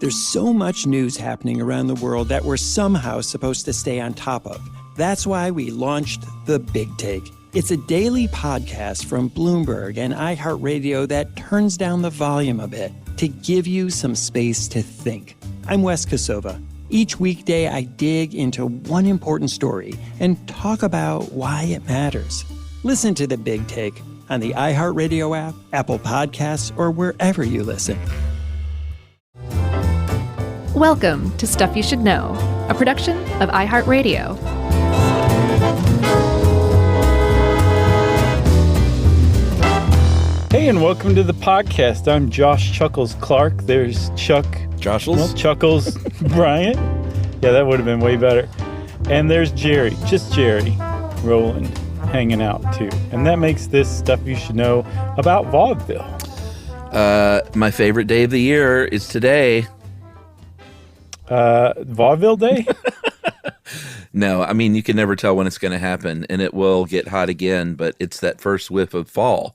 There's so much news happening around the world that we're somehow supposed to stay on top of. That's why we launched The Big Take. It's a daily podcast from Bloomberg and iHeartRadio that turns down the volume a bit to give you some space to think. I'm Wes Kosova. Each weekday, I dig into one important story and talk about why it matters. Listen to The Big Take on the iHeartRadio app, Apple Podcasts, or wherever you listen. Welcome to Stuff You Should Know, a production of iHeartRadio. Hey, and welcome to the podcast. I'm Josh Chuckles Clark. There's Chuck... Chuckles Bryant. Yeah, that would have been way better. And there's Jerry, just Jerry, Rowland, hanging out too. And that makes this Stuff You Should Know about Vaudeville. My favorite day of the year is today. Vaudeville Day? No, I mean, you can never tell when it's going to happen, and it will get hot again, but it's that first whiff of fall.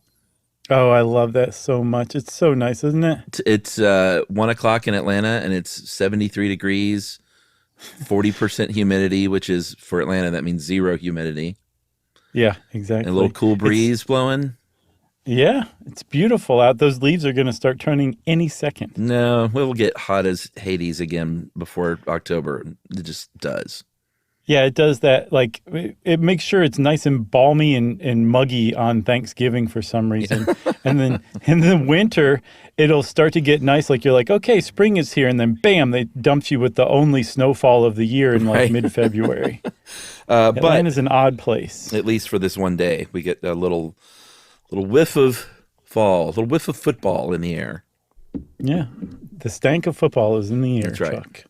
Oh, I love that so much. It's so nice, isn't it? It's 1 o'clock in Atlanta, and it's 73 degrees, 40% humidity, which is, for Atlanta, that means zero humidity. Yeah, exactly. And a little cool breeze blowing. Yeah, it's beautiful out. Those leaves are going to start turning any second. No, we'll get hot as Hades again before October. It just does. Yeah, it does that. Like, it makes sure it's nice and balmy and muggy on Thanksgiving for some reason. And then in the winter, it'll start to get nice. Like, you're like, okay, spring is here. And then, bam, they dumped you with the only snowfall of the year in, like, mid-February. Atlanta's an odd place. At least for this one day. We get a little whiff of fall, a little whiff of football in the air. Yeah, the stank of football is in the air, That's right. Chuck.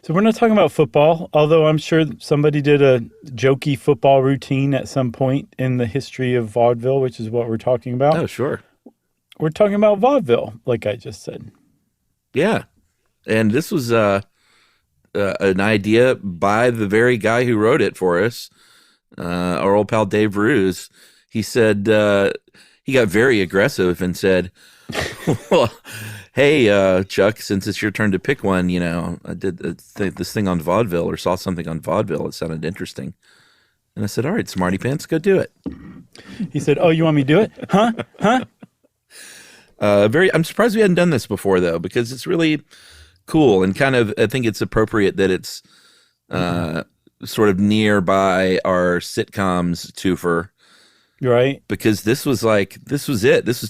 So we're not talking about football, although I'm sure somebody did a jokey football routine at some point in the history of vaudeville, which is what we're talking about. Oh, sure. We're talking about vaudeville, like I just said. Yeah. And this was an idea by the very guy who wrote it for us, our old pal Dave Ruse. He said, he got very aggressive and said, well, hey, Chuck, since it's your turn to pick one, you know, I did this thing on vaudeville or saw something on vaudeville. It sounded interesting. And I said, all right, Smarty Pants, go do it. He said, oh, you want me to do it? Huh? I'm surprised we hadn't done this before, though, because it's really cool and kind of, I think it's appropriate that it's sort of nearby our sitcoms twofer. Right. Because this was it. This was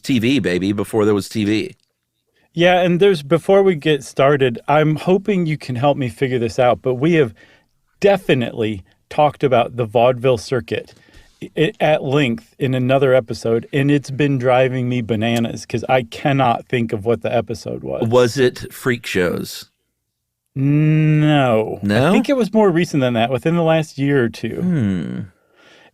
TV, baby, before there was TV. Yeah, and before we get started, I'm hoping you can help me figure this out, but we have definitely talked about the vaudeville circuit at length in another episode, and it's been driving me bananas because I cannot think of what the episode was. Was it freak shows? No. No? I think it was more recent than that, within the last year or two.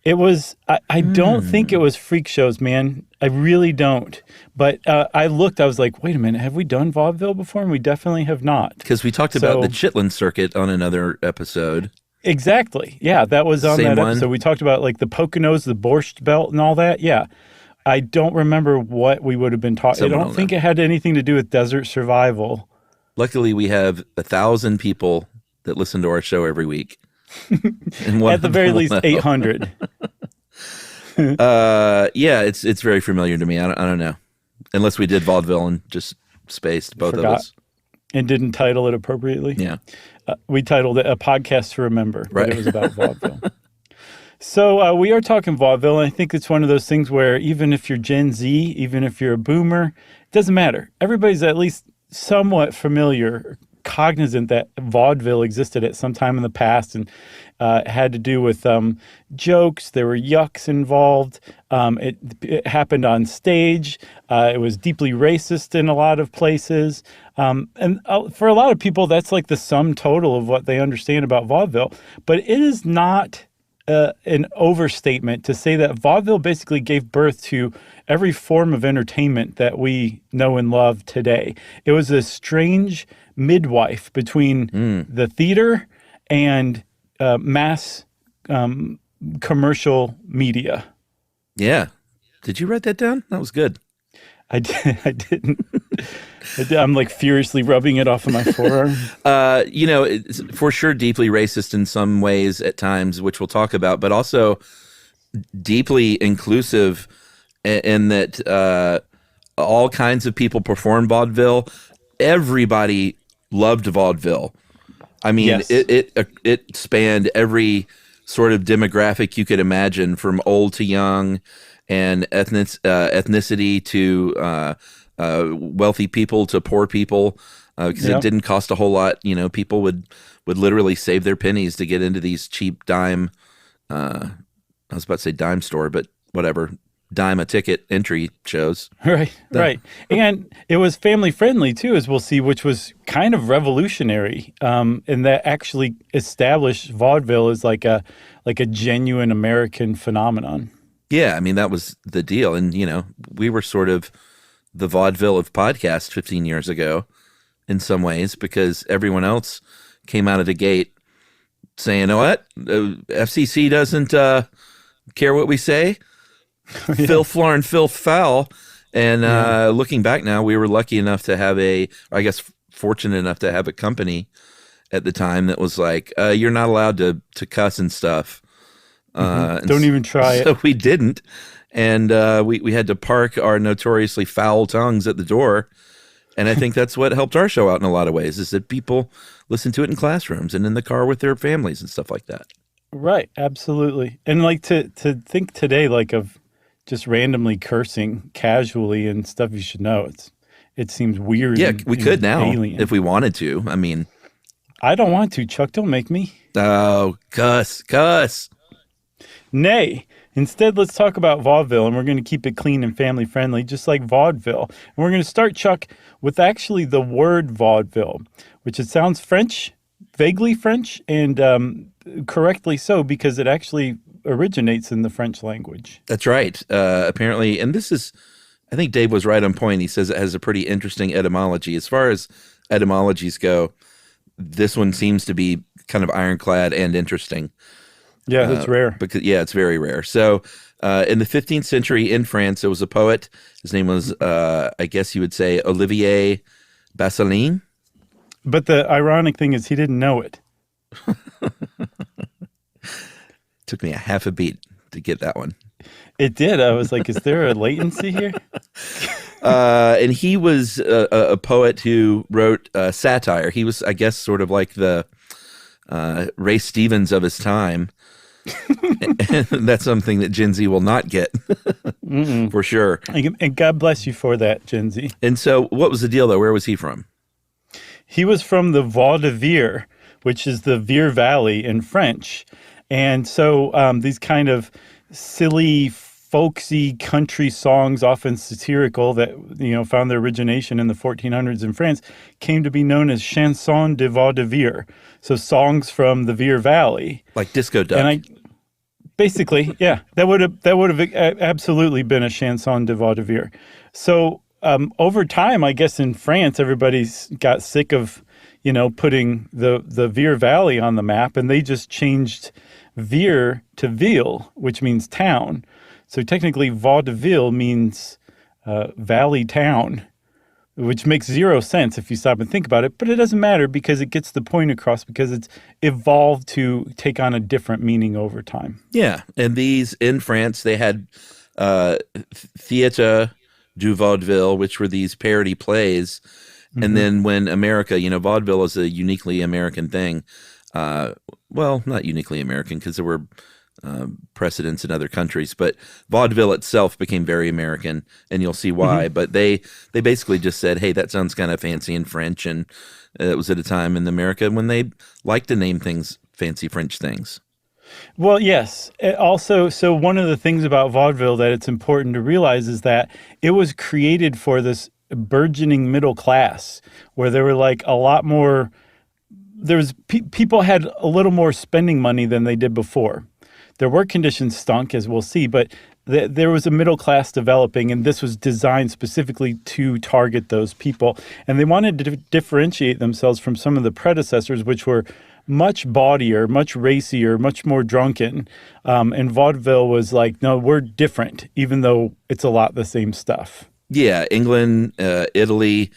It was, I don't think it was freak shows, man. I really don't. But I looked, I was like, wait a minute, have we done vaudeville before? And we definitely have not. Because we talked about the Chitlin circuit on another episode. Exactly. Yeah, that was on Same that one? episode. We talked about like the Poconos, the Borscht Belt and all that. Yeah. I don't remember what we would have been talking. I don't think it had anything to do with desert survival. Luckily, we have 1,000 people that listen to our show every week. At the very least, 800. Yeah, it's very familiar to me. I don't know. Unless we did vaudeville and just spaced both of us. And didn't title it appropriately. Yeah. We titled it A Podcast to Remember, but Right. it was about vaudeville. So we are talking vaudeville, and I think it's one of those things where even if you're Gen Z, even if you're a boomer, it doesn't matter. Everybody's at least somewhat familiar, cognizant that vaudeville existed at some time in the past and had to do with jokes. There were yucks involved. It happened on stage. It was deeply racist in a lot of places. And for a lot of people, that's like the sum total of what they understand about vaudeville. But it is not an overstatement to say that vaudeville basically gave birth to every form of entertainment that we know and love today. It was a strange midwife between the theater and mass commercial media. Yeah. Did you write that down? That was good. I didn't. I'm like furiously rubbing it off of my forearm. It's for sure deeply racist in some ways at times, which we'll talk about, but also deeply inclusive in that all kinds of people perform vaudeville. Everybody loved vaudeville. I mean, Yes. it spanned every sort of demographic you could imagine, from old to young, and ethnicity to wealthy people to poor people, because it didn't cost a whole lot. You know, people would literally save their pennies to get into these cheap dime. I was about to say dime store, but whatever. Dime a ticket entry shows. Right. And it was family friendly too, as we'll see, which was kind of revolutionary. And that actually established vaudeville as like a genuine American phenomenon. Yeah, I mean, that was the deal. And, we were sort of the vaudeville of podcast 15 years ago in some ways, because everyone else came out of the gate saying, what? FCC doesn't care what we say? Phil Floor and Phil Foul. And looking back now, we were lucky enough to have fortunate enough to have a company at the time that was like, you're not allowed to cuss and stuff. Don't even try it. So we didn't. And we had to park our notoriously foul tongues at the door. And I think that's what helped our show out in a lot of ways, is that people listen to it in classrooms and in the car with their families and stuff like that. Right. Absolutely. And like to think today, like of just randomly cursing casually and stuff you should know, it seems weird. Yeah, we could now alien. if we wanted to. I mean, I don't want to, Chuck. Don't make me. Oh, cuss. Nay. Instead, let's talk about vaudeville, and we're going to keep it clean and family friendly, just like vaudeville. And we're going to start, Chuck, with actually the word vaudeville, which it sounds French, vaguely French, and correctly so, because it actually originates in the French language. That's right. Apparently, and this is, I think Dave was right on point. He says it has a pretty interesting etymology. As far as etymologies go, this one seems to be kind of ironclad and interesting. Yeah, it's rare. Because it's very rare. So in the 15th century in France, there was a poet. His name was, I guess you would say, Olivier Basseline. But the ironic thing is he didn't know it. Took me a half a beat to get that one. It did. I was like, is there a latency here? And he was a poet who wrote satire. He was, I guess, sort of like the Ray Stevens of his time. And that's something that Gen Z will not get, for sure. And God bless you for that, Gen Z. And so what was the deal, though? Where was he from? He was from the Vaudeville, which is the Vire Valley in French. And so these kind of silly, folksy country songs, often satirical, that found their origination in the 1400s in France, came to be known as chansons de vaudeville. So songs from the Vire Valley, like Disco Duck. And basically, yeah, that would have absolutely been a chanson de vaudeville. So over time, I guess in France, everybody's got sick of putting the Vire Valley on the map, and they just changed Vire to ville, which means town. So technically, vaudeville means valley town, which makes zero sense if you stop and think about it. But it doesn't matter, because it gets the point across, because it's evolved to take on a different meaning over time. Yeah, and these in France, they had Theatre du Vaudeville, which were these parody plays. Mm-hmm. And then when America, vaudeville is a uniquely American thing. Well, not uniquely American, because there were precedents in other countries, but vaudeville itself became very American, and you'll see why. Mm-hmm. But they basically just said, hey, that sounds kind of fancy in French, and it was at a time in America when they liked to name things fancy French things. Well, yes. Also, so one of the things about vaudeville that it's important to realize is that it was created for this burgeoning middle class, where there were like a lot more, people had a little more spending money than they did before. Their work conditions stunk, as we'll see, but there was a middle class developing, and this was designed specifically to target those people. And they wanted to differentiate themselves from some of the predecessors, which were much bawdier, much racier, much more drunken. And vaudeville was like, no, we're different, even though it's a lot the same stuff. Yeah, England, Italy,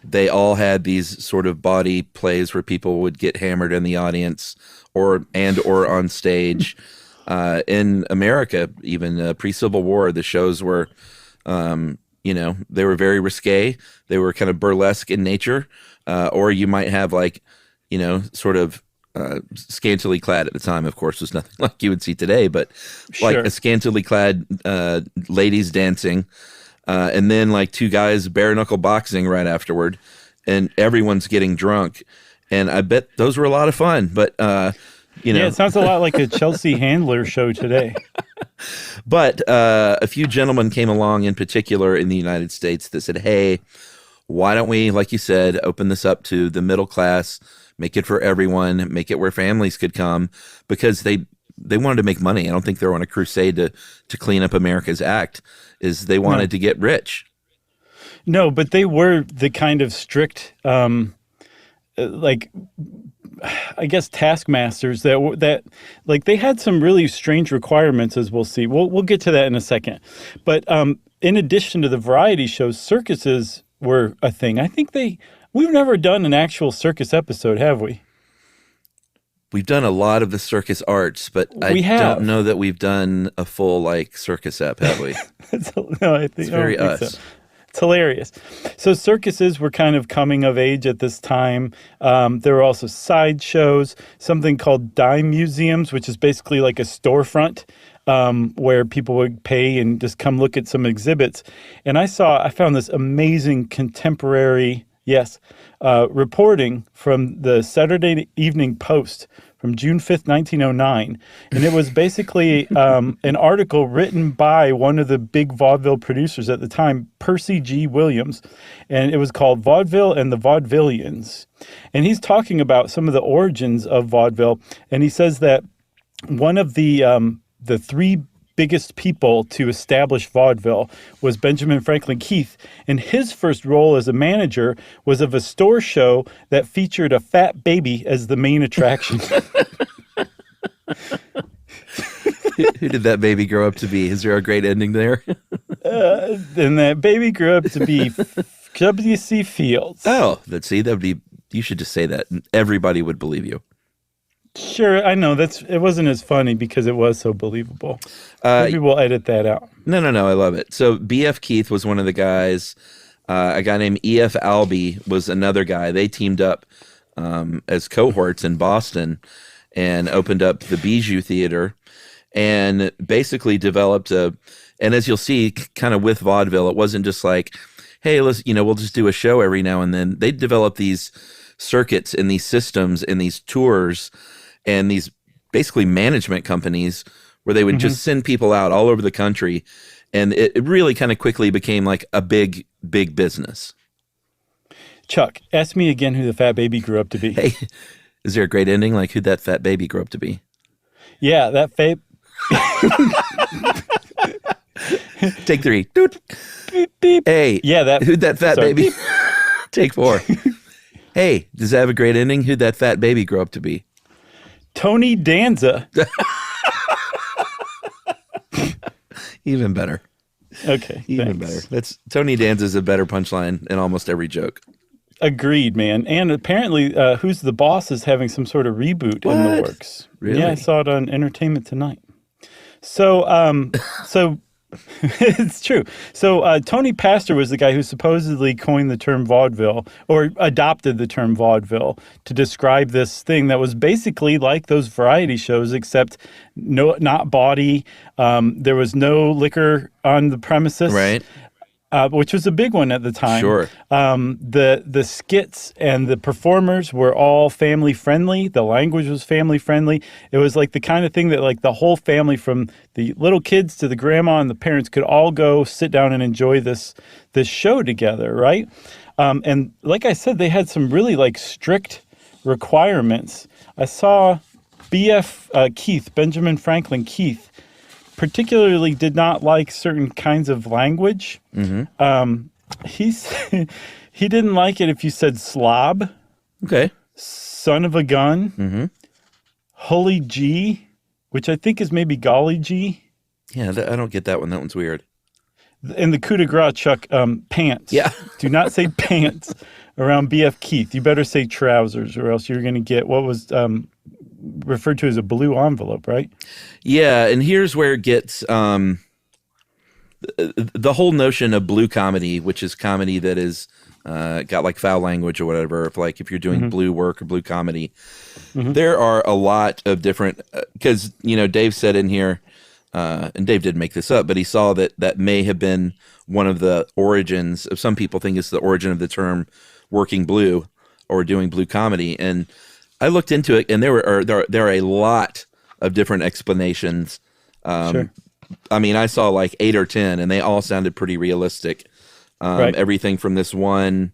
they all had these sort of body plays where people would get hammered in the audience or on stage. In America, even pre-Civil War, the shows were, they were very risque. They were kind of burlesque in nature, or you might have sort of scantily clad at the time. Of course, was nothing like you would see today, but like a scantily clad ladies dancing, and then like two guys bare knuckle boxing right afterward, and everyone's getting drunk. And I bet those were a lot of fun, but. Yeah, it sounds a lot like a Chelsea Handler show today. But a few gentlemen came along in particular in the United States that said, hey, why don't we, like you said, open this up to the middle class, make it for everyone, make it where families could come, because they wanted to make money. I don't think they were on a crusade to clean up America's act. They wanted to get rich. No, but they were the kind of strict, I guess, taskmasters that they had some really strange requirements, as we'll see. We'll get to that in a second. But in addition to the variety shows, circuses were a thing. I think we've never done an actual circus episode, have we? We've done a lot of the circus arts, but I don't know that we've done a full circus ep, have we? No, I think it's very us. So. It's hilarious. So circuses were kind of coming of age at this time. There were also sideshows, something called dime museums, which is basically like a storefront where people would pay and just come look at some exhibits. And I found this amazing contemporary, reporting from the Saturday Evening Post from June 5th, 1909. And it was basically an article written by one of the big vaudeville producers at the time, Percy G. Williams. And it was called Vaudeville and the Vaudevillians. And he's talking about some of the origins of vaudeville. And he says that one of the three biggest people to establish vaudeville was Benjamin Franklin Keith, and his first role as a manager was of a store show that featured a fat baby as the main attraction. Who did that baby grow up to be? Is there a great ending there? And that baby grew up to be W.C. Fields. Oh, you should just say that, and everybody would believe you. Sure, I know it wasn't as funny because it was so believable. Maybe we'll edit that out. No, I love it. So B.F. Keith was one of the guys. A guy named E.F. Albee was another guy. They teamed up as cohorts in Boston and opened up the Bijou Theater and basically developed and as you'll see, kind of with vaudeville, it wasn't just like, hey, we'll just do a show every now and then. They developed these circuits and these systems and these tours and these basically management companies where they would just send people out all over the country. And it really kind of quickly became like a big, big business. Chuck, ask me again who the fat baby grew up to be. Hey, is there a great ending? Like who'd that fat baby grow up to be? Yeah, that fat... Take 3. Beep, beep. Hey, who'd that fat baby? Take 4. Hey, does that have a great ending? Who'd that fat baby grow up to be? Tony Danza. Even better. Okay, even better. Tony Danza's a better punchline in almost every joke. Agreed, man. And apparently, Who's the Boss is having some sort of reboot in the works. Really? Yeah, I saw it on Entertainment Tonight. So, it's true. So Tony Pastor was the guy who supposedly coined the term vaudeville or adopted the term vaudeville to describe this thing that was basically like those variety shows, except not bawdy. There was no liquor on the premises. Right. Which was a big one at the time. Sure. The skits and the performers were all family friendly. The language was family friendly. It was like the kind of thing that like the whole family, from the little kids to the grandma and the parents, could all go sit down and enjoy this show together, right? And like I said, they had some really like strict requirements. I saw B.F. Keith, Benjamin Franklin Keith, particularly did not like certain kinds of language. Mm-hmm. He didn't like it if you said slob. Okay. Son of a gun. Mm-hmm. Holy G, which I think is maybe golly G. Yeah, I don't get that one. That one's weird. And the coup de grace, Chuck, pants. Yeah. Do not say pants. around BF Keith. You better say trousers, or else you're going to get what was referred to as a blue envelope, right? Yeah, and here's where it gets the whole notion of blue comedy, which is comedy that is got like foul language or whatever. If you're doing blue work or blue comedy, there are a lot of different. Because Dave said in here, and Dave didn't make this up, but he saw that may have been one of the origins of. Some people think it's the origin of the term working blue or doing blue comedy, and I looked into it, and there are a lot of different explanations. Sure. I mean, I saw like 8 or 10, and they all sounded pretty realistic. Right. Everything from this one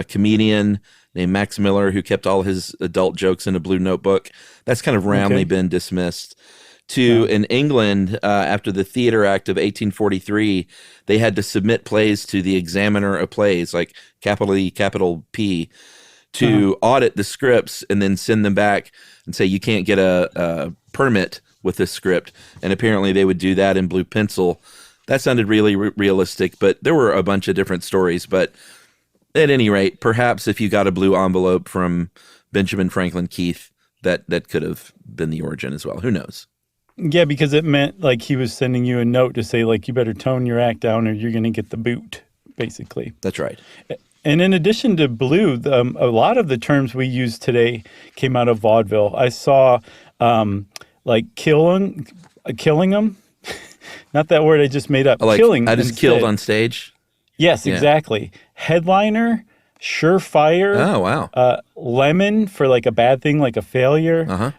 comedian named Max Miller, who kept all his adult jokes in a blue notebook. That's kind of roundly been dismissed. To in England, after the Theatre Act of 1843, they had to submit plays to the Examiner of Plays, like capital E, capital P, to audit the scripts and then send them back and say you can't get a permit with this script. And apparently they would do that in blue pencil. That sounded really realistic, but there were a bunch of different stories. But at any rate, perhaps if you got a blue envelope from Benjamin Franklin Keith, that could have been the origin as well. Who knows? Yeah, because it meant like he was sending you a note to say like, you better tone your act down or you're going to get the boot, basically. That's right. And in addition to blue, a lot of the terms we use today came out of vaudeville. I saw like killing them. Not that word I just made up. Like, killing. I just instead. killed on stage? Yes, Yeah. Exactly. Headliner, surefire. Oh, wow. Lemon for like a bad thing, like a failure.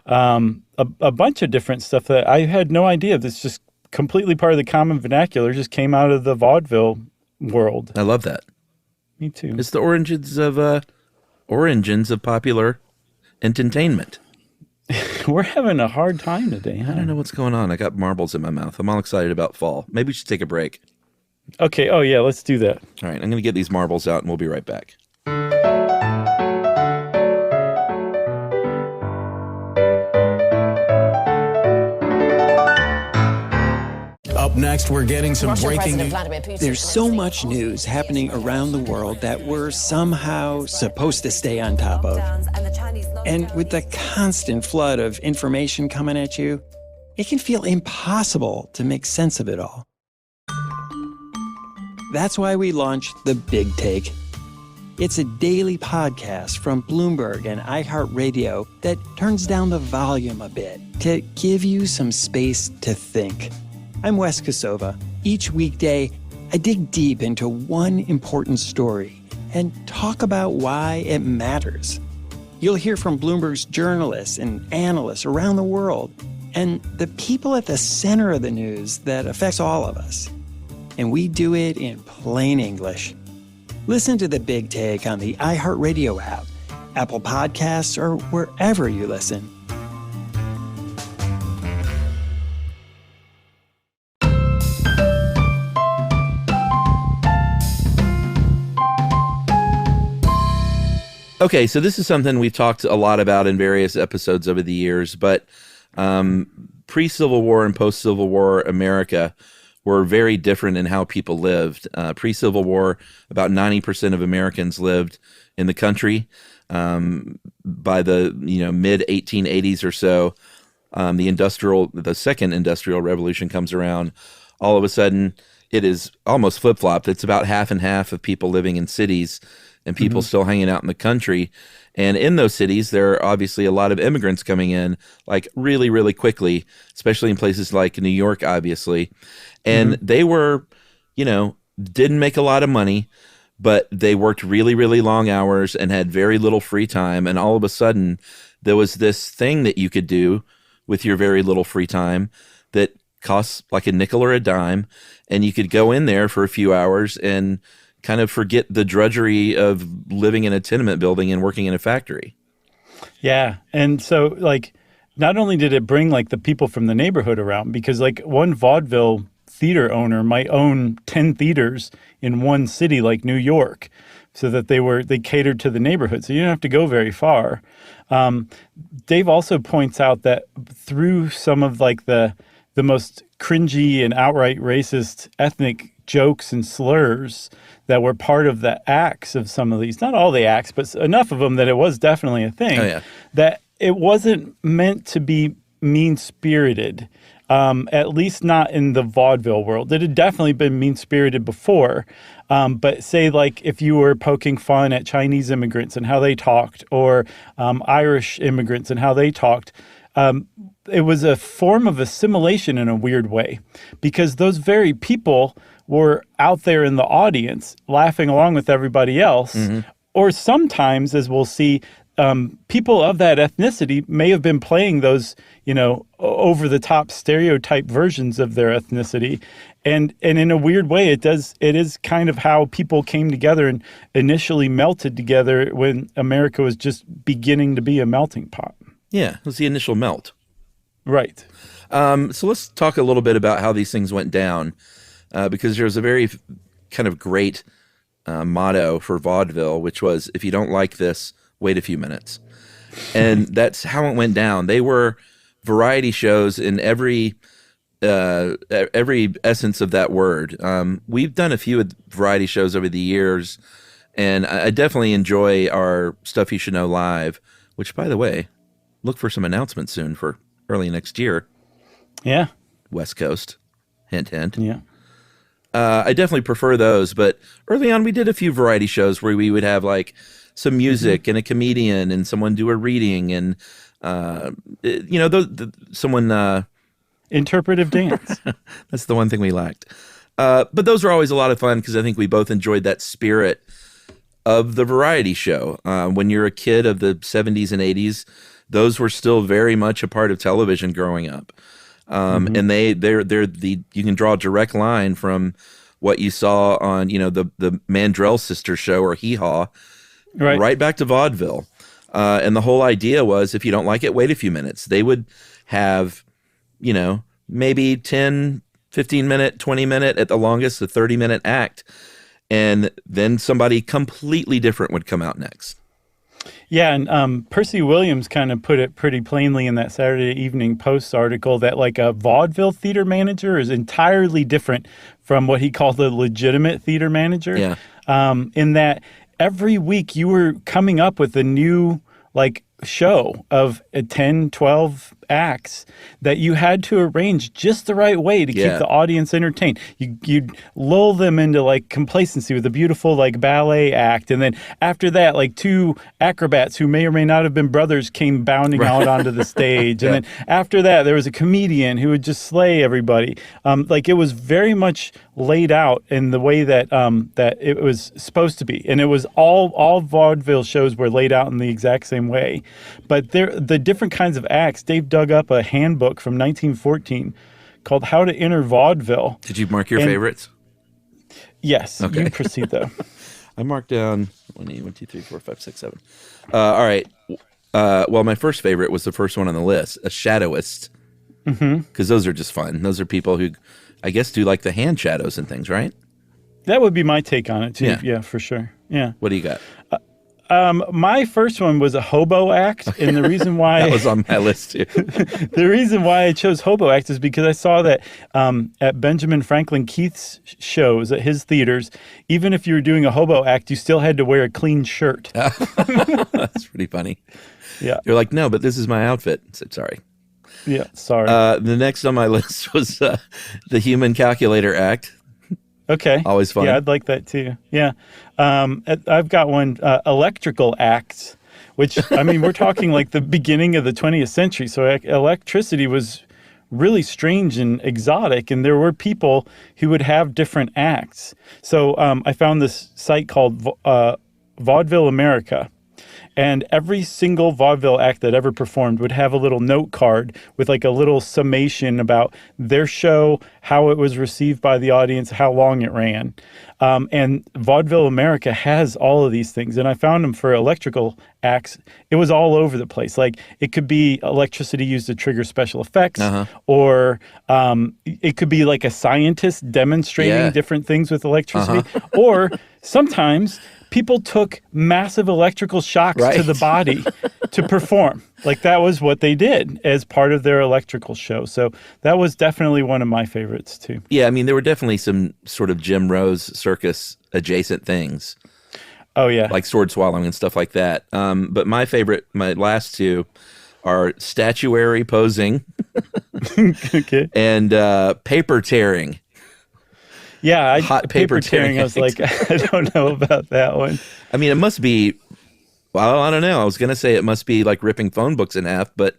A bunch of different stuff that I had no idea. That's just completely part of the common vernacular. Just came out of the vaudeville world. I love that. Me too. It's the origins of popular entertainment. We're having a hard time today, huh? I don't know what's going on. I got marbles in my mouth. I'm all excited about fall. Maybe we should take a break. Okay. Oh, yeah. Let's do that. All right. I'm going to get these marbles out, and we'll be right back. Up next, we're getting some Russian breaking President news. Vladimir Putin. There's so much news happening around the world that we're somehow supposed to stay on top of. And with the constant flood of information coming at you, it can feel impossible to make sense of it all. That's why we launched The Big Take. It's a daily podcast from Bloomberg and iHeartRadio that turns down the volume a bit to give you some space to think. I'm Wes Kosova. Each weekday, I dig deep into one important story and talk about why it matters. You'll hear from Bloomberg's journalists and analysts around the world and the people at the center of the news that affects all of us. And we do it in plain English. Listen to The Big Take on the iHeartRadio app, Apple Podcasts, or wherever you listen. Okay, so this is something we've talked a lot about in various episodes over the years, but pre-Civil War and post-Civil War America were very different in how people lived. Pre-Civil War, about 90% of Americans lived in the country. By the mid 1880s or so, the second industrial revolution comes around. All of a sudden, it is almost flip-flopped. It's about half and half of people living in cities and people still hanging out in the country. And in those cities, there are obviously a lot of immigrants coming in, like really, really quickly, especially in places like New York, obviously. And they were, didn't make a lot of money, but they worked really, really long hours and had very little free time. And all of a sudden, there was this thing that you could do with your very little free time that costs like a nickel or a dime. And you could go in there for a few hours and kind of forget the drudgery of living in a tenement building and working in a factory. Yeah. And so like, not only did it bring like the people from the neighborhood around, because like one vaudeville theater owner might own 10 theaters in one city like New York, so that they catered to the neighborhood. So you don't have to go very far. Dave also points out that through some of like the most cringy and outright racist ethnic jokes and slurs that were part of the acts of some of these. Not all the acts, but enough of them that it was definitely a thing. Oh, yeah. That it wasn't meant to be mean-spirited, at least not in the vaudeville world. It had definitely been mean-spirited before. But say, like, if you were poking fun at Chinese immigrants and how they talked, or Irish immigrants and how they talked, it was a form of assimilation in a weird way, because those very people were out there in the audience laughing along with everybody else. Mm-hmm. Or sometimes, as we'll see, people of that ethnicity may have been playing those, over-the-top stereotype versions of their ethnicity. And in a weird way, it is kind of how people came together and initially melted together when America was just beginning to be a melting pot. Yeah, it was the initial melt. Right. So let's talk a little bit about how these things went down, because there was a very kind of great motto for vaudeville, which was, if you don't like this, wait a few minutes. And that's how it went down. They were variety shows in every essence of that word. We've done a few variety shows over the years, and I definitely enjoy our Stuff You Should Know Live, which, by the way, look for some announcements soon for early next year. Yeah. West Coast. Hint, hint. Yeah. I definitely prefer those, but early on we did a few variety shows where we would have like some music and a comedian and someone do a reading and someone interpretive dance. That's the one thing we lacked. But those are always a lot of fun because I think we both enjoyed that spirit of the variety show. When you're a kid of the 70s and 80s, those were still very much a part of television growing up. And they're you can draw a direct line from what you saw on, the Mandrell Sisters show or Hee Haw, right back to vaudeville. And the whole idea was, if you don't like it, wait a few minutes. They would have, maybe 10, 15 minute, 20 minute, at the longest, a 30-minute act. And then somebody completely different would come out next. Yeah, and Percy Williams kind of put it pretty plainly in that Saturday Evening Post article that like a vaudeville theater manager is entirely different from what he called a legitimate theater manager. Yeah. In that every week you were coming up with a new show of 10, 12 acts that you had to arrange just the right way to keep the audience entertained. You'd lull them into complacency with a beautiful ballet act, and then after that two acrobats who may or may not have been brothers came bounding out onto the stage, and then after that there was a comedian who would just slay everybody. It was very much laid out in the way that that it was supposed to be, and it was all vaudeville shows were laid out in the exact same way. But the different kinds of acts, Dave dug up a handbook from 1914 called How to Enter Vaudeville. Did you mark your favorites? Yes. Okay. You proceed, though. I marked down 1, 2, 3, 4, 5, 6, 7. All right. Well, my first favorite was the first one on the list, a shadowist. Because those are just fun. Those are people who, I guess, do the hand shadows and things, right? That would be my take on it, too. Yeah, for sure. Yeah. What do you got? My first one was a hobo act, and the reason why that was on my list too. The reason why I chose hobo act is because I saw that at Benjamin Franklin Keith's shows at his theaters, even if you were doing a hobo act, you still had to wear a clean shirt. That's pretty funny. Yeah, you're like, no, but this is my outfit. I said, sorry. Yeah, sorry. The next on my list was the human calculator act. Okay. Always fun. Yeah, I'd like that too. Yeah. I've got one, electrical acts, which, we're talking the beginning of the 20th century. So electricity was really strange and exotic, and there were people who would have different acts. So I found this site called Vaudeville America. And every single vaudeville act that ever performed would have a little note card with a little summation about their show, how it was received by the audience, how long it ran. And Vaudeville America has all of these things. And I found them for electrical acts. It was all over the place. It could be electricity used to trigger special effects, or it could be a scientist demonstrating different things with electricity, or sometimes people took massive electrical shocks to the body to perform. Like that was what they did as part of their electrical show. So that was definitely one of my favorites too. Yeah, I mean, there were definitely some sort of Jim Rose circus adjacent things, Oh yeah. like sword swallowing and stuff like that. But my last two are statuary posing Okay. and paper tearing. Yeah, Hot paper tearing I was like, I don't know about that one. I mean, it must be, well, I don't know. I was going to say it must be like ripping phone books in half, but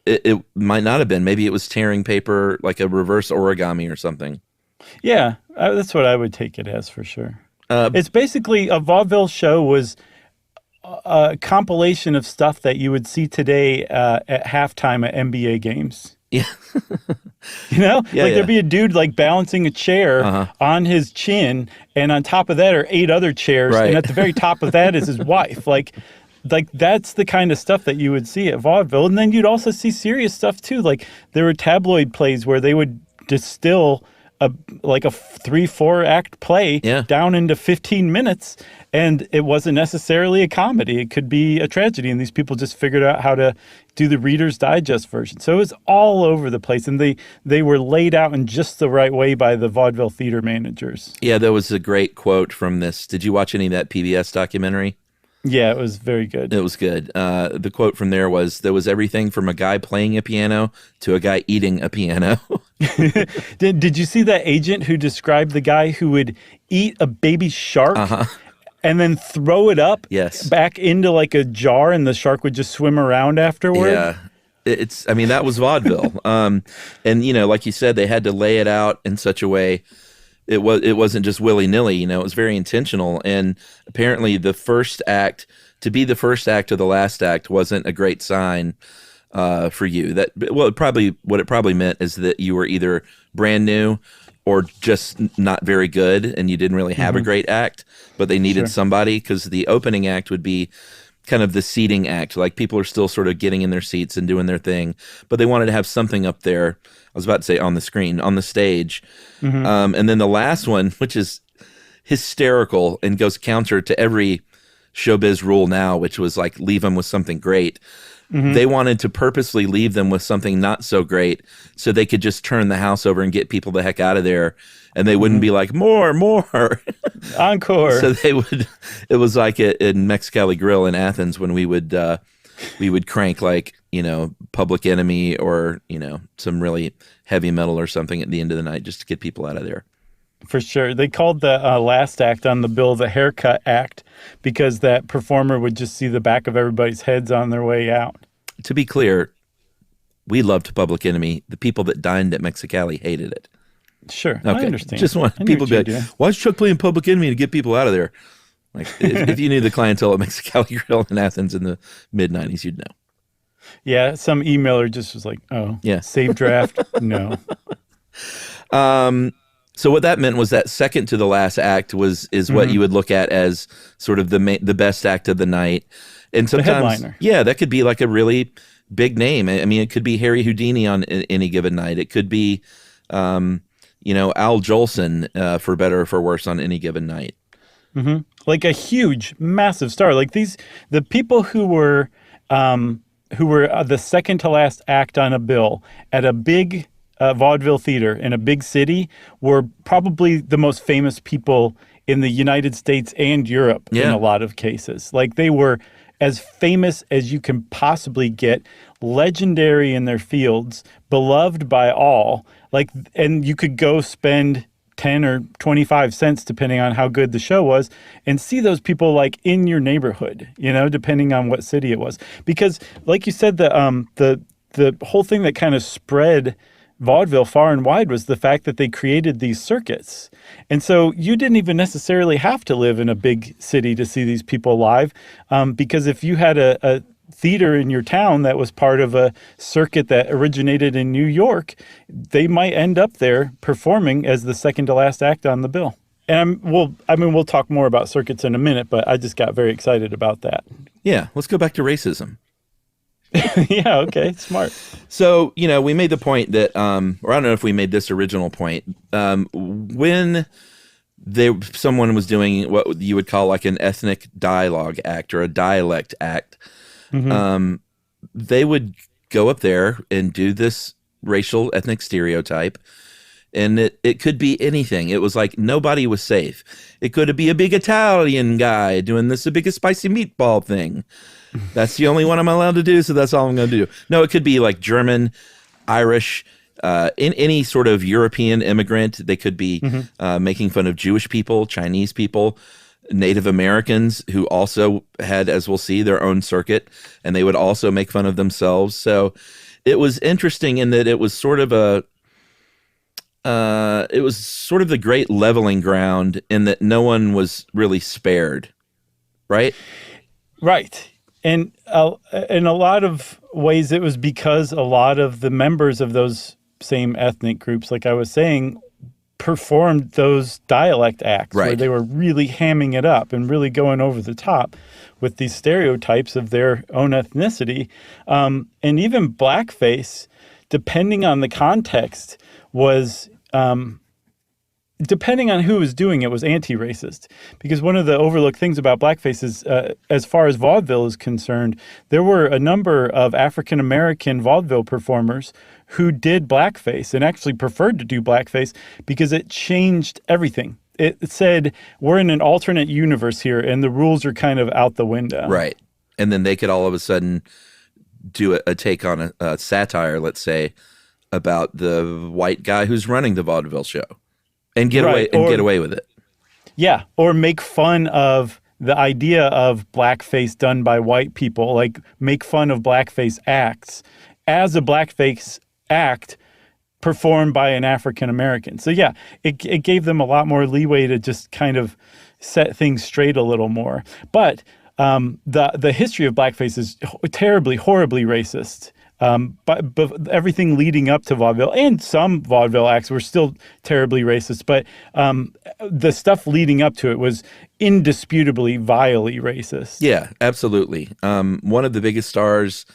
it might not have been. Maybe it was tearing paper like a reverse origami or something. Yeah, that's what I would take it as for sure. It's basically a vaudeville show was a compilation of stuff that you would see today at halftime at NBA games. Yeah. You know, Yeah, like yeah. there'd be a dude like balancing a chair on his chin, and on top of that are 8 other chairs, Right. and at the very top of that is his wife. Like that's the kind of stuff that you would see at vaudeville, and then you'd also see serious stuff too. Like there were tabloid plays where they would distill a 3-4 act play Yeah. down into 15 minutes, and it wasn't necessarily a comedy. It could be a tragedy, and these people just figured out how to do the Reader's Digest version. So it was all over the place, and they were laid out in just the right way by the vaudeville theater managers. Yeah, there was a great quote from this. Did you watch any of that PBS documentary? Yeah, it was very good. It was good. The quote from there was everything from a guy playing a piano to a guy eating a piano. Did you see that agent who described the guy who would eat a baby shark and then throw it up Yes. back into like a jar, and the shark would just swim around afterward? Yeah. I mean, that was vaudeville. And, you know, like you said, they had to lay it out in such a way. It wasn't just willy-nilly, you know, it was very intentional. And apparently the first act, to be the first act or the last act, wasn't a great sign for you. What it probably meant is that you were either brand new or just not very good, and you didn't really have a great act, but they needed somebody, because the opening act would be kind of the seating act. Like people are still sort of getting in their seats and doing their thing, but they wanted to have something up there. I was about to say on the screen, on the stage. And then the last one, which is hysterical and goes counter to every showbiz rule now, which was like, leave them with something great. They wanted to purposely leave them with something not so great so they could just turn the house over and get people the heck out of there. And they wouldn't be like, more. Encore. So it was like in Mexicali Grill in Athens when we would crank like, you know, Public Enemy or, you know, some really heavy metal or something at the end of the night just to get people out of there. For sure. They called the last act on the bill the haircut act, because that performer would just see the back of everybody's heads on their way out. To be clear, we loved Public Enemy. The people that dined at Mexicali hated it. Sure. Okay. I understand. Just want I knew people what to you be were like, doing. why is Chuck playing Public Enemy to get people out of there? Like, if you knew the clientele at Mexicali Grill in Athens in the mid-'90s, you'd know. Yeah, some emailer just was like, oh, Yeah. save draft? No. So what that meant was that second to the last act is what you would look at as sort of the best act of the night. And sometimes, headliner. yeah, that could be like a really big name. I mean, it could be Harry Houdini on any given night. It could be, you know, Al Jolson, for better or for worse, on any given night. Like a huge, massive star. Like the people who were the second to last act on a bill at a big vaudeville theater in a big city were probably the most famous people in the United States and Europe in Yeah. a lot of cases. Like they were as famous as you can possibly get, legendary in their fields, beloved by all. Like, and you could go spend 10 or 25 cents, depending on how good the show was, and see those people like in your neighborhood, you know, depending on what city it was. Because like you said, the whole thing that kind of spread vaudeville far and wide was the fact that they created these circuits. And so you didn't even necessarily have to live in a big city to see these people live, because if you had a theater in your town that was part of a circuit that originated in New York, they might end up there performing as the second to last act on the bill. And we'll talk more about circuits in a minute, but I just got very excited about that. Yeah, let's go back to racism. Yeah, okay, smart. So, you know, we made the point that, or I don't know if we made this original point, when someone was doing what you would call like an ethnic dialogue act or a dialect act, They would go up there and do this racial ethnic stereotype. And it could be anything. It was like nobody was safe. It could be a big Italian guy doing the biggest spicy meatball thing. That's the only one I'm allowed to do, so that's all I'm going to do. No, it could be like German, Irish, in any sort of European immigrant. They could be making fun of Jewish people, Chinese people, Native Americans who also had, as we'll see, their own circuit, and they would also make fun of themselves. So it was interesting in that it was sort of the great leveling ground in that no one was really spared, right? Right. And in a lot of ways, it was because a lot of the members of those same ethnic groups, like I was saying, performed those dialect acts where they were really hamming it up and really going over the top with these stereotypes of their own ethnicity. And even blackface, depending on the context, was depending on who was doing it, was anti-racist. Because one of the overlooked things about blackface is, as far as vaudeville is concerned, there were a number of African-American vaudeville performers who did blackface and actually preferred to do blackface because it changed everything. It said, we're in an alternate universe here, and the rules are kind of out the window. Right. And then they could all of a sudden do a take on a satire, let's say, about the white guy who's running the vaudeville show and get away with it. Yeah, or make fun of the idea of blackface done by white people, like make fun of blackface acts as a blackface act performed by an African American. So yeah, it gave them a lot more leeway to just kind of set things straight a little more. But the history of blackface is terribly, horribly racist. But everything leading up to vaudeville, and some vaudeville acts were still terribly racist, but the stuff leading up to it was indisputably vilely racist. Yeah, absolutely. One of the biggest stars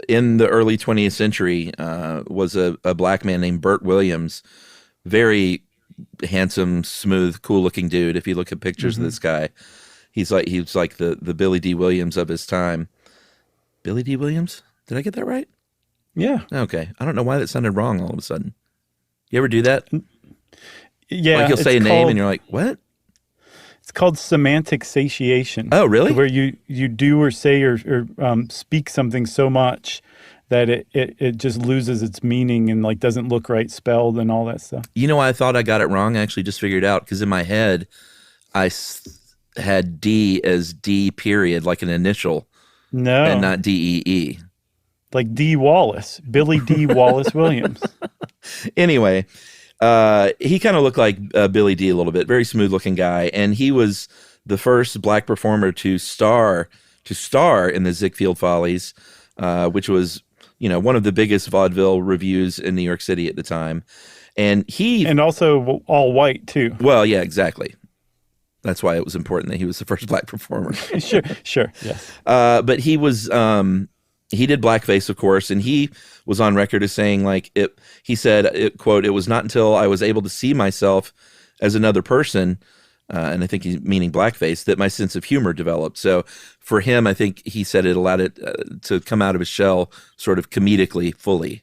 in the early 20th century was a black man named Burt Williams. Very handsome, smooth, cool-looking dude. If you look at pictures of this guy, he was like the Billy D. Williams of his time. Billy D. Williams? Did I get that right? Yeah. Okay. I don't know why that sounded wrong all of a sudden. You ever do that? Yeah. Like you'll say a name and you're like, what? It's called semantic satiation. Oh, really? Where you do or say or speak something so much that it just loses its meaning and like doesn't look right spelled and all that stuff. You know why I thought I got it wrong? I actually just figured it out because in my head, I had D as D period, like an initial. No. And not D-E-E. Like D. Wallace, Billy D. Wallace Williams. Anyway, he kind of looked like Billy D a little bit, very smooth looking guy. And he was the first black performer to star in the Ziegfeld Follies, which was, one of the biggest vaudeville revues in New York City at the time. And also all white too. Well, yeah, exactly. That's why it was important that he was the first black performer. Sure, yes. But he was, he did blackface, of course, and he was on record as saying, he said, quote, "It was not until I was able to see myself as another person," and I think he's meaning blackface, "that my sense of humor developed." So for him, I think he said it allowed it to come out of his shell sort of comedically fully.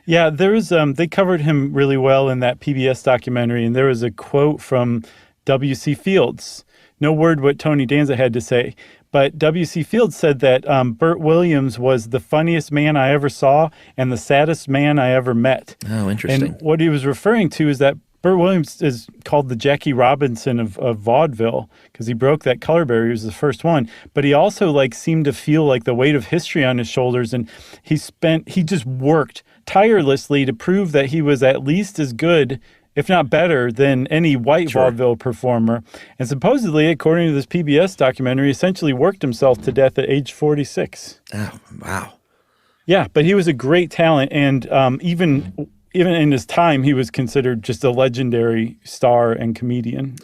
Yeah, there was, they covered him really well in that PBS documentary, and there was a quote from W.C. Fields. No word what Tony Danza had to say, but W.C. Fields said that Burt Williams was the funniest man I ever saw and the saddest man I ever met. Oh, interesting. And what he was referring to is that Burt Williams is called the Jackie Robinson of vaudeville because he broke that color barrier. He was the first one, but he also seemed to feel like the weight of history on his shoulders, and he just worked tirelessly to prove that he was at least as good, if not better, than any white vaudeville performer. And supposedly, according to this PBS documentary, essentially worked himself to death at age 46. Oh, wow. Yeah, but he was a great talent, and even in his time, he was considered just a legendary star and comedian,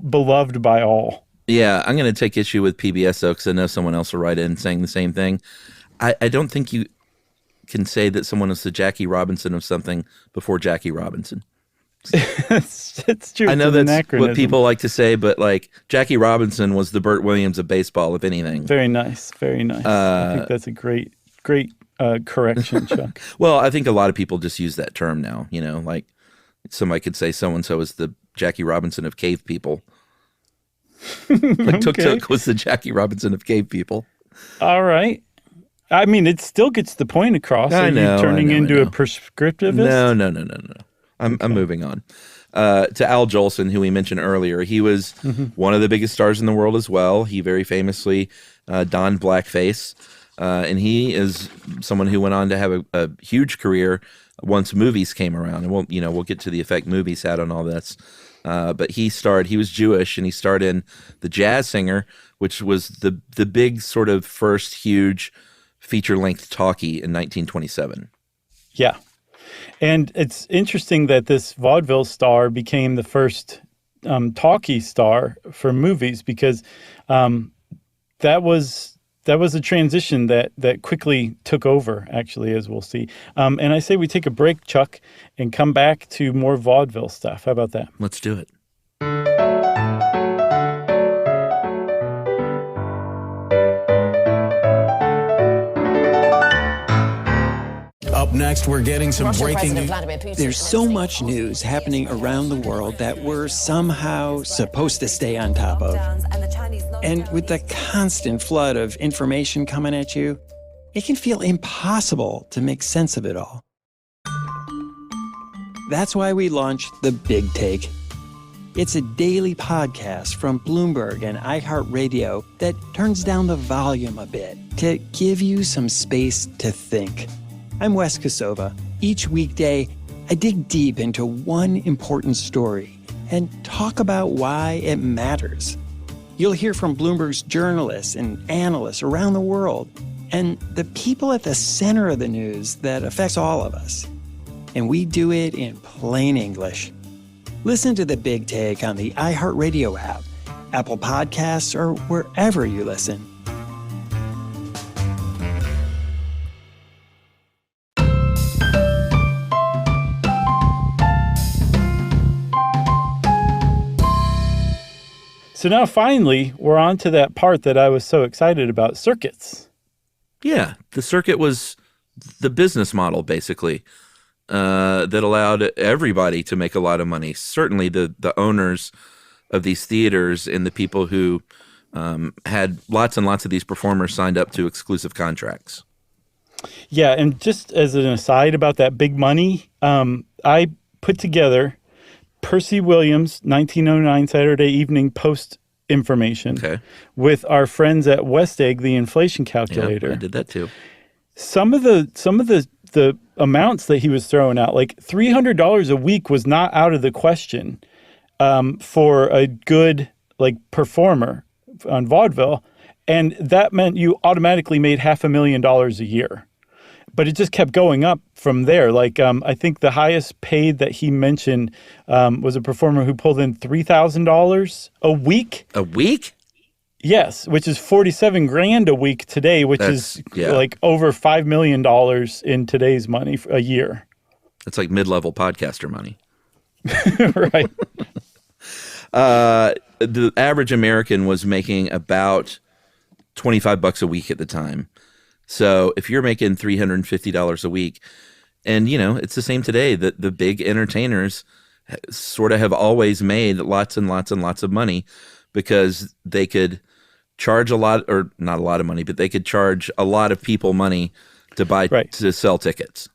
beloved by all. Yeah, I'm going to take issue with PBS, though, because I know someone else will write in saying the same thing. I don't think you can say that someone is the Jackie Robinson of something before Jackie Robinson. It's true. I know it's an that's what anachronism. people like to say, but like Jackie Robinson was the Burt Williams of baseball, if anything. Very nice. Very nice. I think that's a great correction, Chuck. Well, I think a lot of people just use that term now. Like somebody could say so-and-so is the Jackie Robinson of cave people. Like Tuk Tuk was the Jackie Robinson of cave people. All right. I mean, it still gets the point across. Are you turning into a prescriptivist? No. I'm moving on. To Al Jolson, who we mentioned earlier. He was one of the biggest stars in the world as well. He very famously donned blackface. And he is someone who went on to have a huge career once movies came around. And we'll get to the effect movies had on all this. But he was Jewish, and he starred in The Jazz Singer, which was the big sort of first huge feature-length talkie in 1927. Yeah. And it's interesting that this vaudeville star became the first talkie star for movies, because that was a transition that quickly took over, actually, as we'll see. And I say we take a break, Chuck, and come back to more vaudeville stuff. How about that? Let's do it. Up next, we're getting some breaking news. There's so much news happening around the world that we're somehow supposed to stay on top of. And with the constant flood of information coming at you, it can feel impossible to make sense of it all. That's why we launched The Big Take. It's a daily podcast from Bloomberg and iHeartRadio that turns down the volume a bit to give you some space to think. I'm Wes Kosova. Each weekday, I dig deep into one important story and talk about why it matters. You'll hear from Bloomberg's journalists and analysts around the world and the people at the center of the news that affects all of us. And we do it in plain English. Listen to The Big Take on the iHeartRadio app, Apple Podcasts, or wherever you listen. So now finally, we're on to that part that I was so excited about, circuits. Yeah, the circuit was the business model, basically, that allowed everybody to make a lot of money. Certainly the owners of these theaters and the people who had lots and lots of these performers signed up to exclusive contracts. Yeah, and just as an aside about that big money, I put together Percy Williams' 1909 Saturday Evening Post information with our friends at West Egg, the inflation calculator. Yeah, I did that too. Some of the amounts that he was throwing out, like $300 a week, was not out of the question for a good performer on vaudeville, and that meant you automatically made $500,000 a year. But it just kept going up from there. I think the highest paid that he mentioned was a performer who pulled in $3,000 a week. A week? Yes, which is $47,000 a week today, which is over $5 million in today's money a year. That's like mid-level podcaster money. Right. The average American was making about $25 a week at the time. So if you're making $350 a week, and it's the same today, that the big entertainers sort of have always made lots and lots and lots of money because they could charge a lot, or not a lot of money, but they could charge a lot of people money to buy to sell tickets.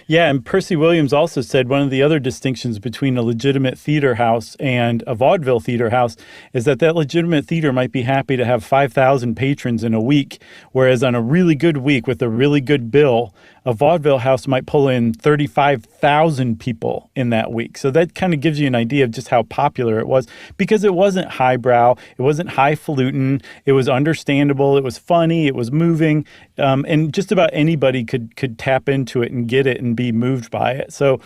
Yeah, and Percy Williams also said one of the other distinctions between a legitimate theater house and a vaudeville theater house is that legitimate theater might be happy to have 5,000 patrons in a week, whereas on a really good week with a really good bill, a vaudeville house might pull in 35,000 people in that week. So that kind of gives you an idea of just how popular it was, because it wasn't highbrow, it wasn't highfalutin, it was understandable, it was funny, it was moving, and just about anybody could tap into it and get it and be moved by it. So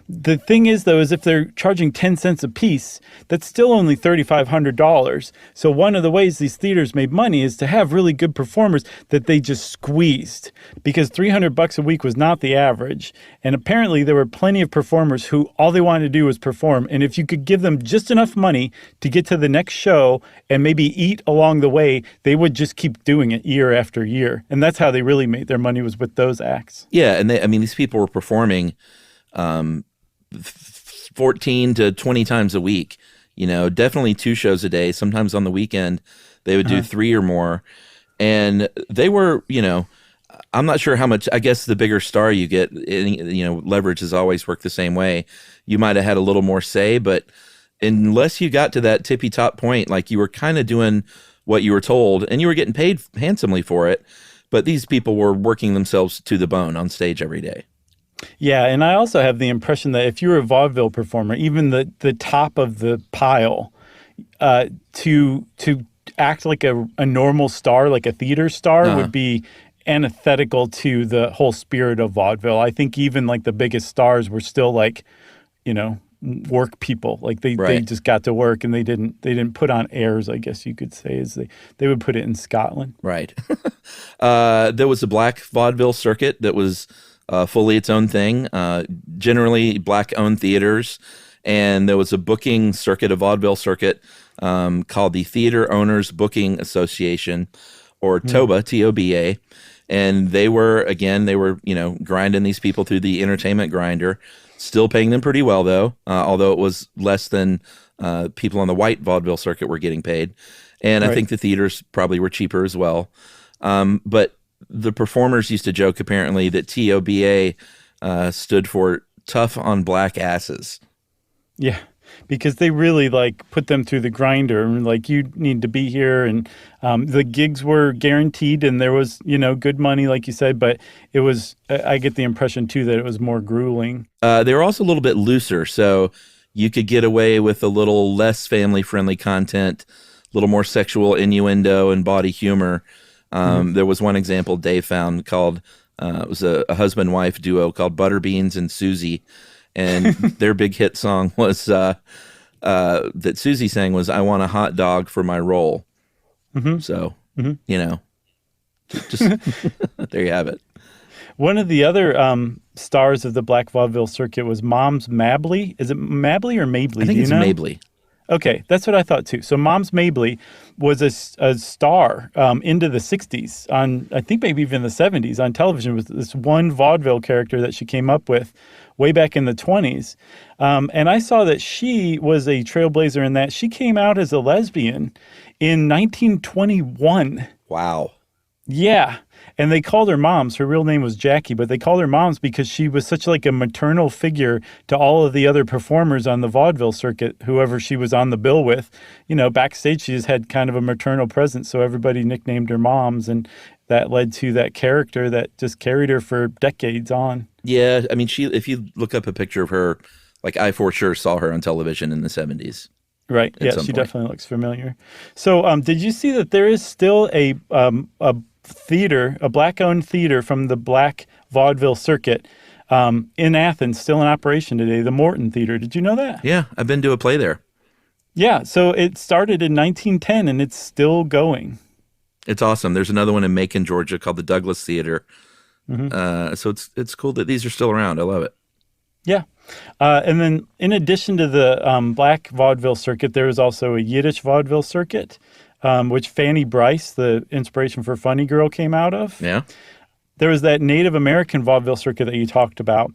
the thing is, though, is if they're charging 10 cents a piece, that's still only $3,500. So one of the ways these theaters made money is to have really good performers that they just squeezed, because $300 a week was not the average. And apparently there were plenty of performers who all they wanted to do was perform. And if you could give them just enough money to get to the next show and maybe eat along the way, they would just keep doing it year after year. And that's how they really made their money, was with those acts. Yeah, and these people were performing 14 to 20 times a week, definitely 2 shows a day. Sometimes on the weekend, they would do 3 or more. And they were, I'm not sure how much, I guess the bigger star you get, leverage has always worked the same way. You might have had a little more say, but unless you got to that tippy top point, like you were kind of doing what you were told and you were getting paid handsomely for it. But these people were working themselves to the bone on stage every day. Yeah, and I also have the impression that if you were a vaudeville performer, even the top of the pile, to act like a normal star, like a theater star, would be antithetical to the whole spirit of vaudeville. I think even like the biggest stars were still like, work people. Like they just got to work, and they didn't put on airs, I guess you could say, as they would put it in Scotland. Right. There was a black vaudeville circuit that was fully its own thing, generally black-owned theaters. And there was a booking circuit, a vaudeville circuit, called the Theater Owners Booking Association, or TOBA, T-O-B-A. And they were, grinding these people through the entertainment grinder, still paying them pretty well, though, although it was less than people on the white vaudeville circuit were getting paid. And I think the theaters probably were cheaper as well. But the performers used to joke, apparently, that TOBA stood for tough on black asses. Yeah, because they really put them through the grinder, and you need to be here, and the gigs were guaranteed, and there was good money, like you said, but it was, I get the impression too that it was more grueling. They were also a little bit looser, so you could get away with a little less family friendly content, a little more sexual innuendo and body humor. There was one example Dave found called, it was a husband-wife duo called Butterbeans and Susie. And their big hit song was, that Susie sang was, "I want a hot dog for my roll." So, just there you have it. One of the other stars of the black vaudeville circuit was Moms Mabley. Is it Mabley or Mabley? I think it's Mabley. Okay, that's what I thought too. So Moms Mabley was a star into the 60s, on I think maybe even the 70s on television, with this one vaudeville character that she came up with way back in the 20s. And I saw that she was a trailblazer in that she came out as a lesbian in 1921. Wow. Yeah. And they called her Moms. Her real name was Jackie, but they called her Moms because she was such a maternal figure to all of the other performers on the vaudeville circuit, whoever she was on the bill with. Backstage, she just had kind of a maternal presence, so everybody nicknamed her Moms, and that led to that character that just carried her for decades on. Yeah, if you look up a picture of her, I for sure saw her on television in the 70s. Right. Yeah, she definitely looks familiar. So did you see that there is still a theater, a black-owned theater from the black vaudeville circuit in Athens, still in operation today, the Morton Theater? Did you know that? Yeah, I've been to a play there. Yeah, so it started in 1910, and it's still going. It's awesome. There's another one in Macon, Georgia, called the Douglas Theater. So it's cool that these are still around. I love it. Yeah. And then in addition to the black vaudeville circuit, there was also a Yiddish vaudeville circuit, which Fanny Brice, the inspiration for Funny Girl, came out of. Yeah. There was that Native American vaudeville circuit that you talked about.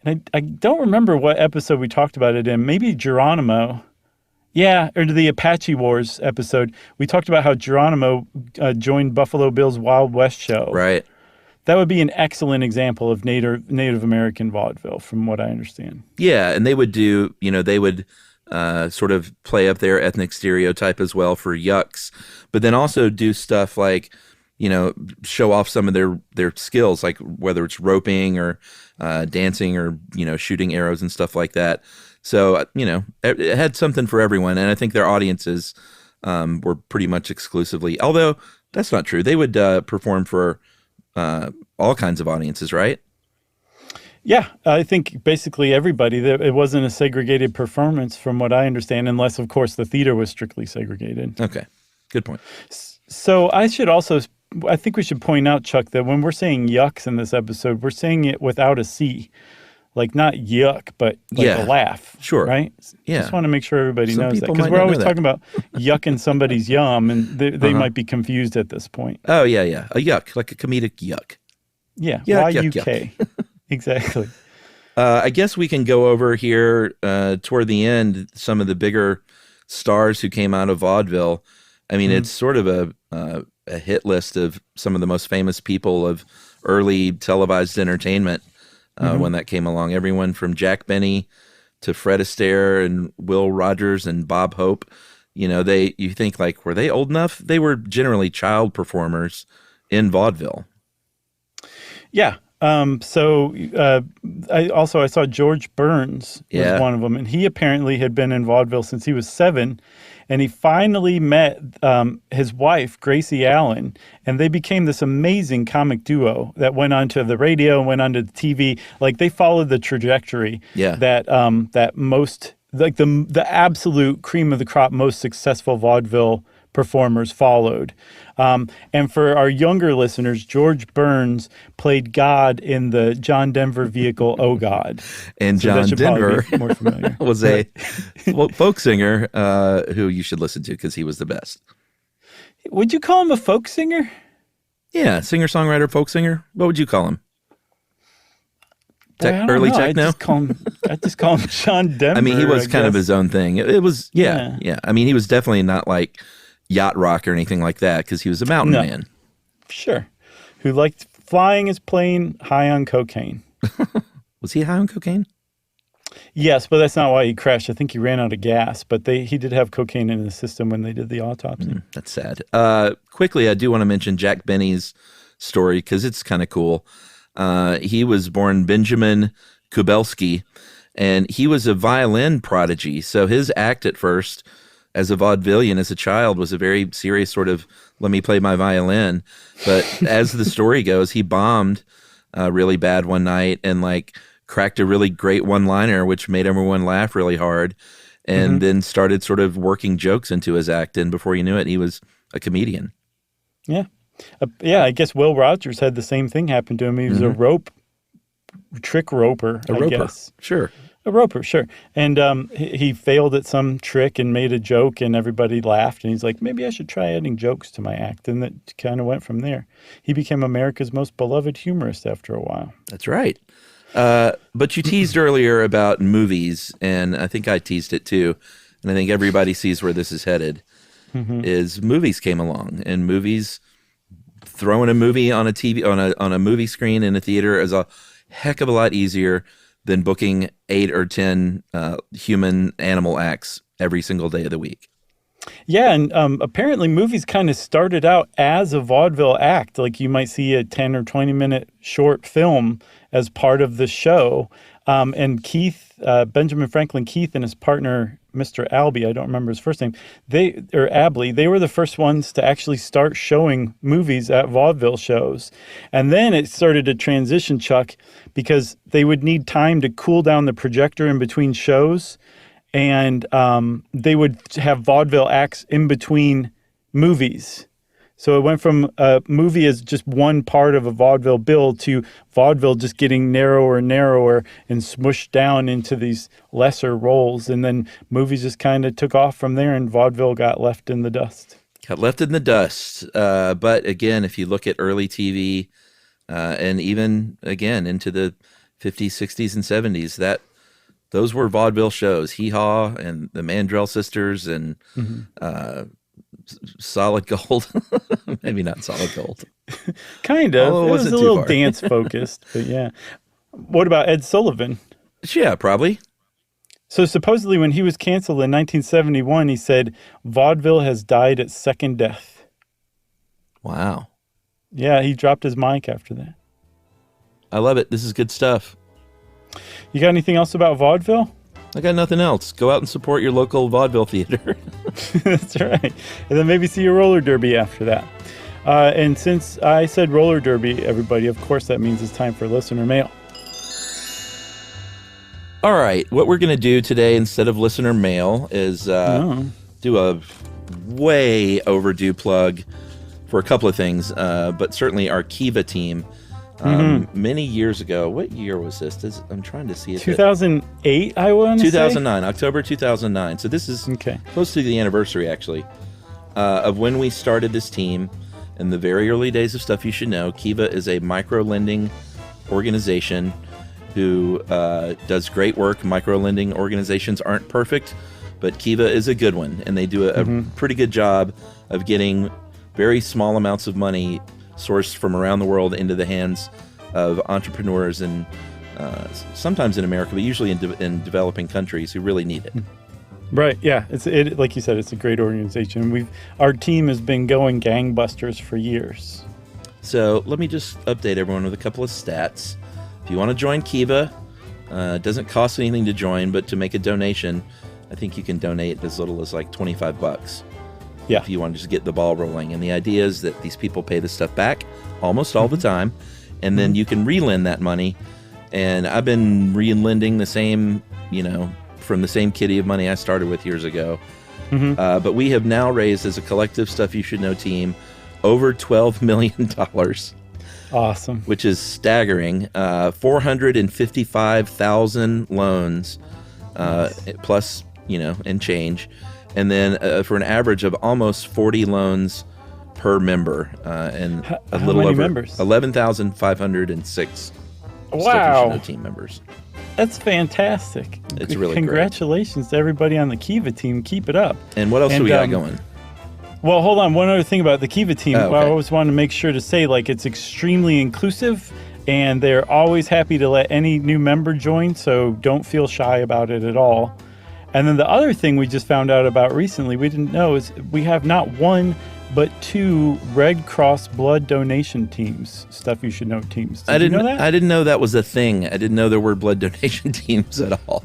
And I don't remember what episode we talked about it in. Maybe Geronimo. Yeah, or the Apache Wars episode. We talked about how Geronimo joined Buffalo Bill's Wild West show. Right. That would be an excellent example of Native American vaudeville, from what I understand. Yeah, and they would do, they would sort of play up their ethnic stereotype as well for yucks, but then also do stuff like, show off some of their skills, like whether it's roping or dancing or, shooting arrows and stuff like that. So, it had something for everyone, and I think their audiences were pretty much exclusively, although that's not true. They would perform for all kinds of audiences, right? Yeah, I think basically everybody. It wasn't a segregated performance from what I understand, unless, of course, the theater was strictly segregated. Okay, good point. So I think we should point out, Chuck, that when we're saying yucks in this episode, we're saying it without a C. Like not yuck, but like a laugh. Sure. Right? Yeah. Just want to make sure everybody Some knows that. people Because might we're not always know that. talking about yucking somebody's yum, and they might be confused at this point. Oh, yeah. A yuck, like a comedic yuck. Yeah. Yuck, Y-U-K. Exactly. I guess we can go over here toward the end some of the bigger stars who came out of vaudeville. I mean, it's sort of a hit list of some of the most famous people of early televised entertainment when that came along. Everyone from Jack Benny to Fred Astaire and Will Rogers and Bob Hope. You know, you think like, were they old enough? They were generally child performers in vaudeville. Yeah. I saw George Burns was one of them, and he apparently had been in vaudeville since he was 7, and he finally met his wife, Gracie Allen, and they became this amazing comic duo that went onto the radio and went onto the TV. Like they followed the trajectory that most, like the absolute cream of the crop, most successful vaudeville performers followed. And for our younger listeners, George Burns played God in the John Denver vehicle, Oh God. And So John that should Denver probably be more familiar. was a folk singer who you should listen to because he was the best. Would you call him a folk singer? Yeah, singer-songwriter, folk singer. What would you call him? Boy, I don't Early know. techno? I just call him John Denver. I mean, he was kind of guess. his own thing. It was, yeah. I mean, he was definitely not like yacht rock or anything like that because he was a mountain man. Sure. Who liked flying his plane high on cocaine. Was he high on cocaine? Yes, but that's not why he crashed. I think he ran out of gas, but he did have cocaine in his system when they did the autopsy. That's sad. Quickly, I do want to mention Jack Benny's story because it's kind of cool. He was born Benjamin Kubelski, and he was a violin prodigy. So his act at first as a vaudevillian as a child was a very serious sort of, let me play my violin. But as the story goes, he bombed really bad one night and like cracked a really great one-liner, which made everyone laugh really hard, and then started sort of working jokes into his act. And before you knew it, he was a comedian. Yeah. I guess Will Rogers had the same thing happen to him. He was a trick roper, I guess. Sure. A roper, sure. And he failed at some trick and made a joke, and everybody laughed. And he's like, maybe I should try adding jokes to my act. And that kind of went from there. He became America's most beloved humorist after a while. That's right. But you teased earlier about movies, and I think I teased it too. And I think everybody sees where this is headed, is movies came along. And movies, throwing a movie on a TV, on a movie screen in a theater is a heck of a lot easier than booking 8 or 10 human animal acts every single day of the week. Yeah, and apparently movies kind of started out as a vaudeville act. Like you might see a 10 or 20-minute short film as part of the show. And Benjamin Franklin Keith and his partner, Mr. Albee, I don't remember his first name, Abley, they were the first ones to actually start showing movies at vaudeville shows. And then it started to transition, Chuck, because they would need time to cool down the projector in between shows. And they would have vaudeville acts in between movies. So it went from a movie as just one part of a vaudeville bill to vaudeville just getting narrower and narrower and smushed down into these lesser roles. And then movies just kind of took off from there, and vaudeville got left in the dust. Got left in the dust. But again, if you look at early TV and even, again, into the 50s, 60s, and 70s, those were vaudeville shows. Hee Haw and the Mandrell Sisters and Solid Gold. Maybe not Solid Gold. Kind of. Oh, it was a little far. dance focused, but yeah. What about Ed Sullivan? Yeah, probably. So supposedly when he was canceled in 1971, he said, vaudeville has died its second death. Wow. Yeah, he dropped his mic after that. I love it. This is good stuff. You got anything else about vaudeville? I got nothing else. Go out and support your local vaudeville theater. That's right. And then maybe see a roller derby after that. And since I said roller derby, everybody, of course that means it's time for listener mail. All right, what we're going to do today instead of listener mail is do a way overdue plug for a couple of things, but certainly our Kiva team. Many years ago, what year was this? I'm trying to see it. 2008, I want to say? 2009, October 2009. So this is close to the anniversary, actually, of when we started this team. In the very early days of Stuff You Should Know, Kiva is a micro-lending organization who does great work. Micro-lending organizations aren't perfect, but Kiva is a good one, and they do a pretty good job of getting very small amounts of money sourced from around the world into the hands of entrepreneurs, and sometimes in America, but usually in developing countries who really need it. Right, yeah. It like you said, it's a great organization. Our team has been going gangbusters for years. So let me just update everyone with a couple of stats. If you want to join Kiva, it doesn't cost anything to join, but to make a donation, I think you can donate as little as like $25. Yeah. If you want to just get the ball rolling. And the idea is that these people pay the stuff back almost all the time, and then you can relend that money. And I've been relending the same, from the same kitty of money I started with years ago. But we have now raised, as a collective Stuff You Should Know team, over $12 million. Awesome. Which is staggering. 455,000 loans, plus, and change. And then for an average of almost 40 loans per member, and a little over members? 11,506 Wow. Stuff You Should Know team members. That's fantastic. It's really Congratulations to everybody on the Kiva team. Keep it up. And what else do we got going? Well, hold on. One other thing about the Kiva team. Oh, okay. I always want to make sure to say, it's extremely inclusive, and they're always happy to let any new member join, so don't feel shy about it at all. And then the other thing we just found out about recently, we didn't know, is we have not one, but 2 Red Cross blood donation teams, Stuff You Should Know teams. Did you know that? I didn't know that was a thing. I didn't know there were blood donation teams at all.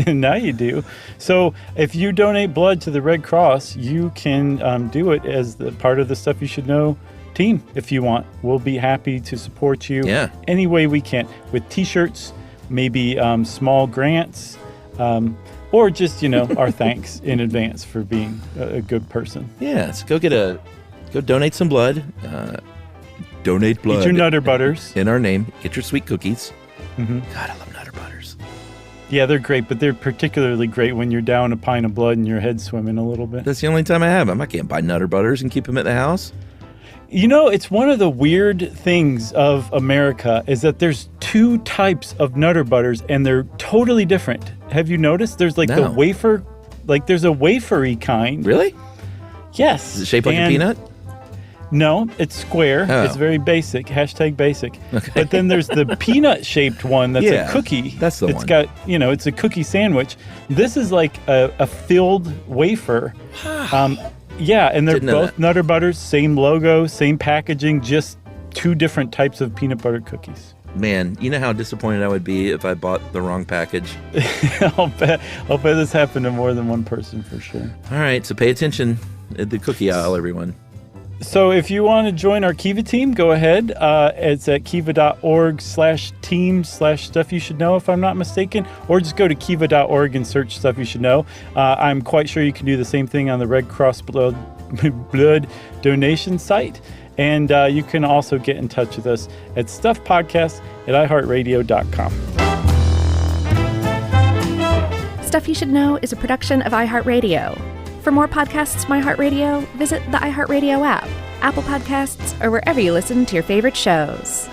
Now you do. So if you donate blood to the Red Cross, you can do it as the part of the Stuff You Should Know team if you want. We'll be happy to support you any way we can, with T-shirts, maybe small grants, or just, our thanks in advance for being a good person. Yeah, so go donate some blood. Donate blood. Get your Nutter Butters. In our name. Get your sweet cookies. God, I love Nutter Butters. Yeah, they're great, but they're particularly great when you're down a pint of blood and your head's swimming a little bit. That's the only time I have them. I can't buy Nutter Butters and keep them at the house. It's one of the weird things of America is that there's 2 types of Nutter Butters, and they're totally different. Have you noticed? There's the wafer, there's a wafery kind. Really? Yes. Is it shaped like a peanut? No, it's square. Oh. It's very basic. #basic. Okay. But then there's the peanut-shaped one that's a cookie. That's the one. It's got, it's a cookie sandwich. This is like a filled wafer. Yeah, and they're both Nutter Butters, same logo, same packaging, just 2 different types of peanut butter cookies. Man, you know how disappointed I would be if I bought the wrong package? I'll bet this happened to more than one person for sure. All right, so pay attention at the cookie aisle, everyone. So if you want to join our Kiva team, go ahead. It's at kiva.org/team/stuff you should know, if I'm not mistaken, or just go to kiva.org and search Stuff You Should Know. I'm quite sure you can do the same thing on the Red Cross blood donation site. And you can also get in touch with us at stuffpodcast@iheartradio.com. Stuff You Should Know is a production of iHeartRadio. For more podcasts from iHeartRadio, visit the iHeartRadio app, Apple Podcasts, or wherever you listen to your favorite shows.